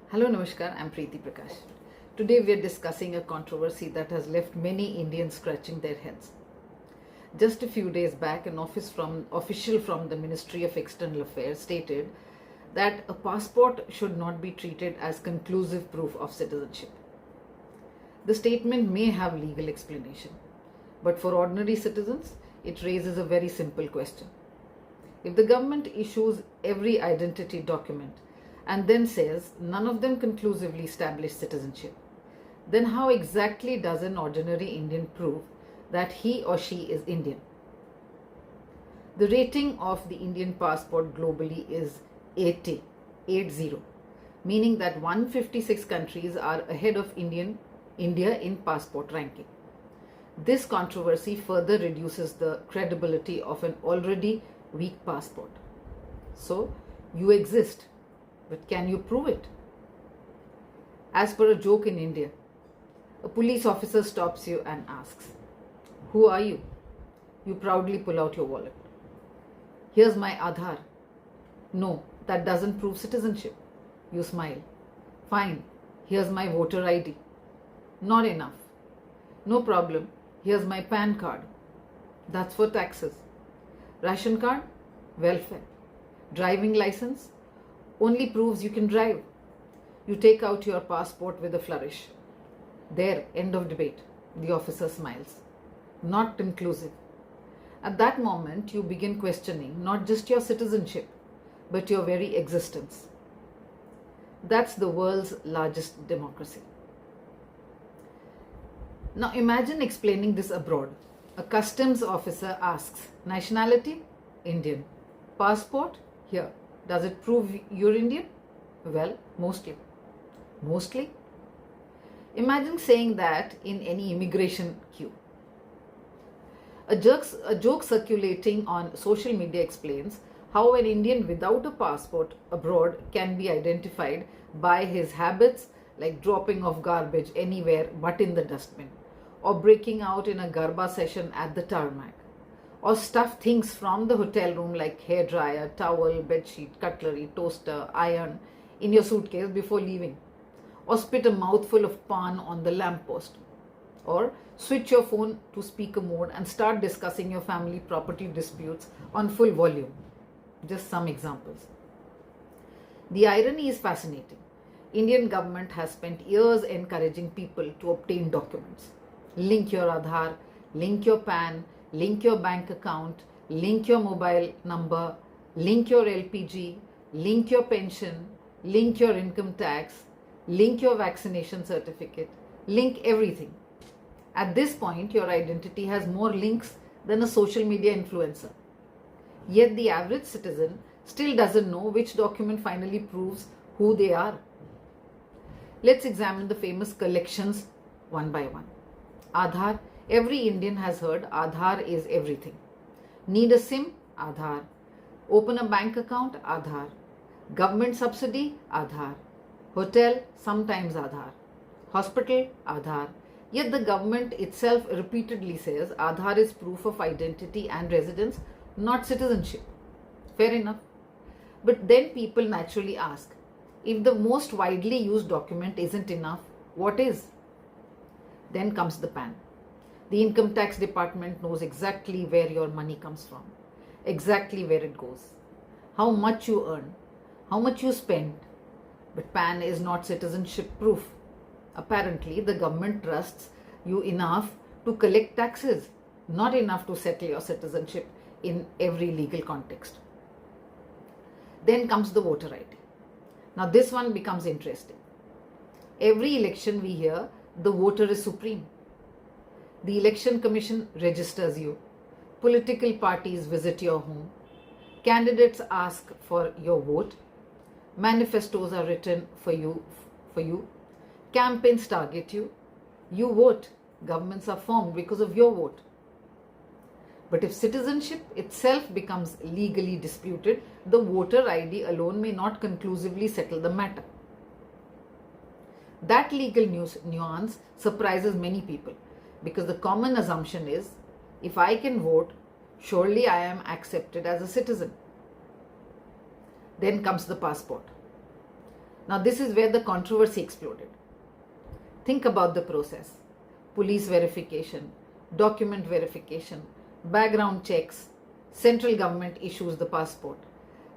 Hello, Namaskar. I'm Preeti Prakash. Today we are discussing a controversy that has left many Indians scratching their heads. Just a few days back, an official from the Ministry of External Affairs stated that a passport should not be treated as conclusive proof of citizenship. The statement may have legal explanation, but for ordinary citizens, it raises a very simple question. If the government issues every identity document and then says none of them conclusively establish citizenship, then how exactly does an ordinary Indian prove that he or she is Indian? The rating of the Indian passport globally is 80, meaning that 156 countries are ahead of India in passport ranking. This controversy further reduces the credibility of an already weak passport. So, you exist, but can you prove it? As per a joke in India, a police officer stops you and asks, "Who are you?" You proudly pull out your wallet. "Here's my Aadhaar." "No, that doesn't prove citizenship." You smile. "Fine, here's my voter ID." "Not enough." "No problem, here's my PAN card." "That's for taxes." "Ration card?" "Welfare." "Driving license?" "Only proves you can drive." You take out your passport with a flourish. There, end of debate. The officer smiles. Not conclusive. At that moment, you begin questioning not just your citizenship, but your very existence. That's the world's largest democracy. Now imagine explaining this abroad. A customs officer asks, "Nationality? Indian. Passport? Here. Does it prove you're Indian?" "Well, mostly." "Mostly?" Imagine saying that in any immigration queue. A joke circulating on social media explains how an Indian without a passport abroad can be identified by his habits, like dropping off garbage anywhere but in the dustbin, or breaking out in a garba session at the tarmac, or stuff things from the hotel room like hairdryer, towel, bedsheet, cutlery, toaster, iron in your suitcase before leaving, or spit a mouthful of pan on the lamppost, or switch your phone to speaker mode and start discussing your family property disputes on full volume. Just some examples. The irony is fascinating. Indian government has spent years encouraging people to obtain documents. Link your Aadhaar, link your PAN, link your bank account, link your mobile number, link your LPG, link your pension, link your income tax, link your vaccination certificate, link everything. At this point, your identity has more links than a social media influencer. Yet the average citizen still doesn't know which document finally proves who they are. Let's examine the famous collections one by one. Aadhaar. Every Indian has heard Aadhaar is everything. Need a SIM? Aadhaar. Open a bank account? Aadhaar. Government subsidy? Aadhaar. Hotel? Sometimes Aadhaar. Hospital? Aadhaar. Yet the government itself repeatedly says Aadhaar is proof of identity and residence, not citizenship. Fair enough. But then people naturally ask, if the most widely used document isn't enough, what is? Then comes the PAN. The income tax department knows exactly where your money comes from, exactly where it goes, how much you earn, how much you spend. But PAN is not citizenship proof. Apparently, the government trusts you enough to collect taxes, not enough to settle your citizenship in every legal context. Then comes the voter ID. Now this one becomes interesting. Every election we hear, the voter is supreme. The Election Commission registers you. Political parties visit your home. Candidates ask for your vote. Manifestos are written for you. Campaigns target you. You vote. Governments are formed because of your vote. But if citizenship itself becomes legally disputed, the voter ID alone may not conclusively settle the matter. That legal nuance surprises many people, because the common assumption is, if I can vote, surely I am accepted as a citizen. Then comes the passport. Now, this is where the controversy exploded. Think about the process: police verification, document verification, background checks, central government issues the passport,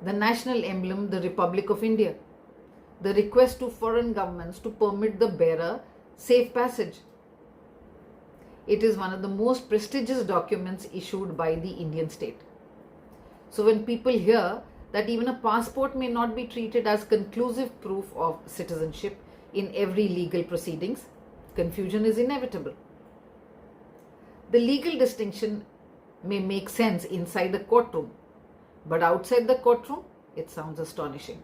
the national emblem, the Republic of India, the request to foreign governments to permit the bearer safe passage. It is one of the most prestigious documents issued by the Indian state. So when people hear that even a passport may not be treated as conclusive proof of citizenship in every legal proceedings, confusion is inevitable. The legal distinction may make sense inside a courtroom, but outside the courtroom, it sounds astonishing.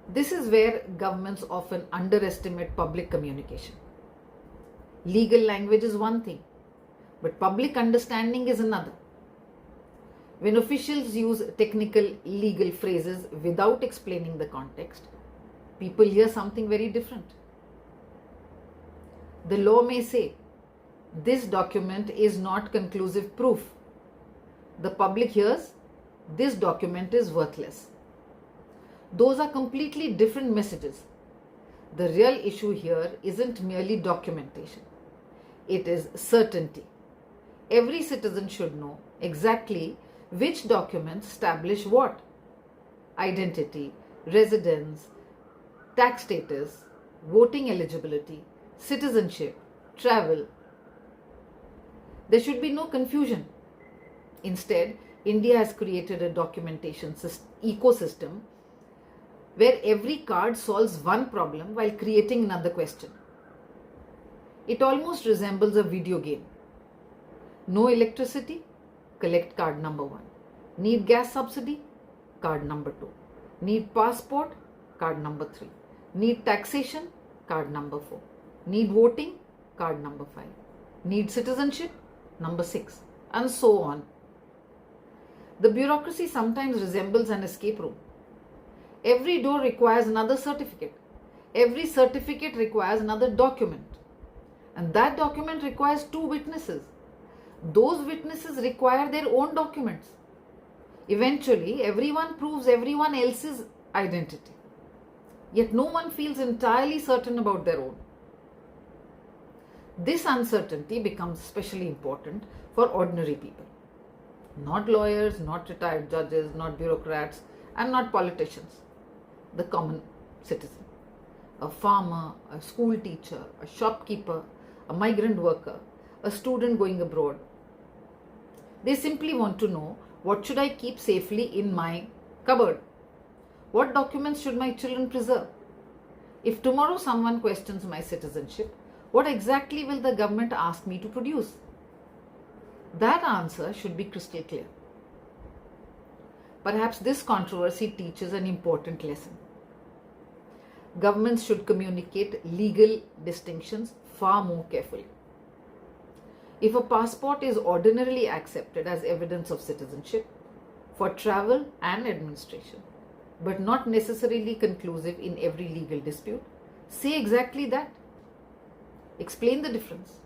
This is where governments often underestimate public communication. Legal language is one thing, but public understanding is another. When officials use technical legal phrases without explaining the context, people hear something very different. The law may say, this document is not conclusive proof. The public hears, this document is worthless. Those are completely different messages. The real issue here isn't merely documentation. It is certainty. Every citizen should know exactly which documents establish what: identity, residence, tax status, voting eligibility, citizenship, travel. There should be no confusion. Instead, India has created a documentation ecosystem where every card solves one problem while creating another question. It almost resembles a video game. No electricity? Collect card number 1. Need gas subsidy? Card number 2. Need passport? Card number 3. Need taxation? Card number 4. Need voting? Card number 5. Need citizenship? Number 6. And so on. The bureaucracy sometimes resembles an escape room. Every door requires another certificate. Every certificate requires another document. And that document requires 2 witnesses. Those witnesses require their own documents. Eventually, everyone proves everyone else's identity. Yet no one feels entirely certain about their own. This uncertainty becomes especially important for ordinary people. Not lawyers, not retired judges, not bureaucrats, and not politicians. The common citizen. A farmer, a school teacher, a shopkeeper, a migrant worker, a student going abroad. They simply want to know, what should I keep safely in my cupboard? What documents should my children preserve? If tomorrow someone questions my citizenship, what exactly will the government ask me to produce? That answer should be crystal clear. Perhaps this controversy teaches an important lesson. Governments should communicate legal distinctions far more carefully. If a passport is ordinarily accepted as evidence of citizenship for travel and administration, but not necessarily conclusive in every legal dispute, say exactly that. Explain the difference.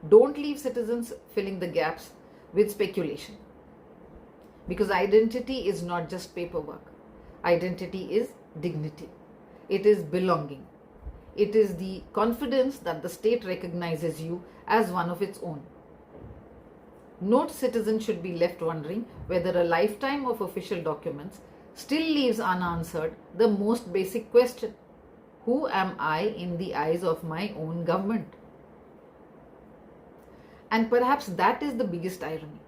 Don't leave citizens filling the gaps with speculation. Because identity is not just paperwork. Identity is dignity. It is belonging. It is the confidence that the state recognizes you as one of its own. No citizen should be left wondering whether a lifetime of official documents still leaves unanswered the most basic question: who am I in the eyes of my own government? And perhaps that is the biggest irony.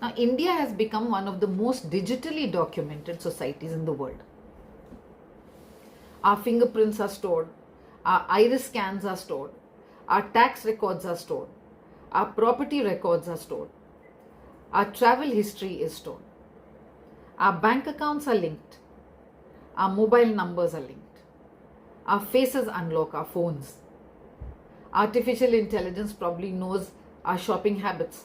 Now, India has become one of the most digitally documented societies in the world. Our fingerprints are stored, our iris scans are stored, our tax records are stored, our property records are stored, our travel history is stored, our bank accounts are linked, our mobile numbers are linked, our faces unlock our phones. Artificial intelligence probably knows our shopping habits.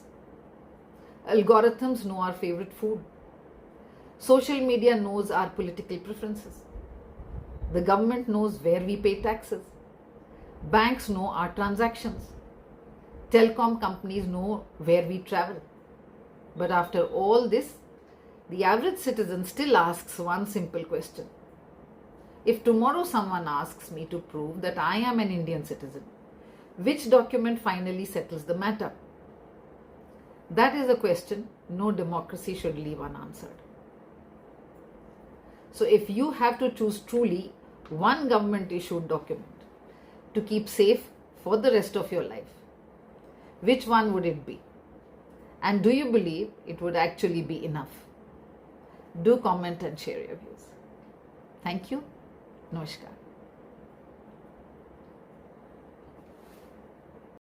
Algorithms know our favorite food. Social media knows our political preferences. The government knows where we pay taxes. Banks know our transactions. Telecom companies know where we travel. But after all this, The average citizen still asks one simple question. If tomorrow someone asks me to prove that I am an Indian citizen, which document finally settles the matter? That is a question no democracy should leave unanswered. So if you have to choose truly one government issued document to keep safe for the rest of your life, which one would it be? And do you believe it would actually be enough? Do comment and share your views. Thank you. Namaskar.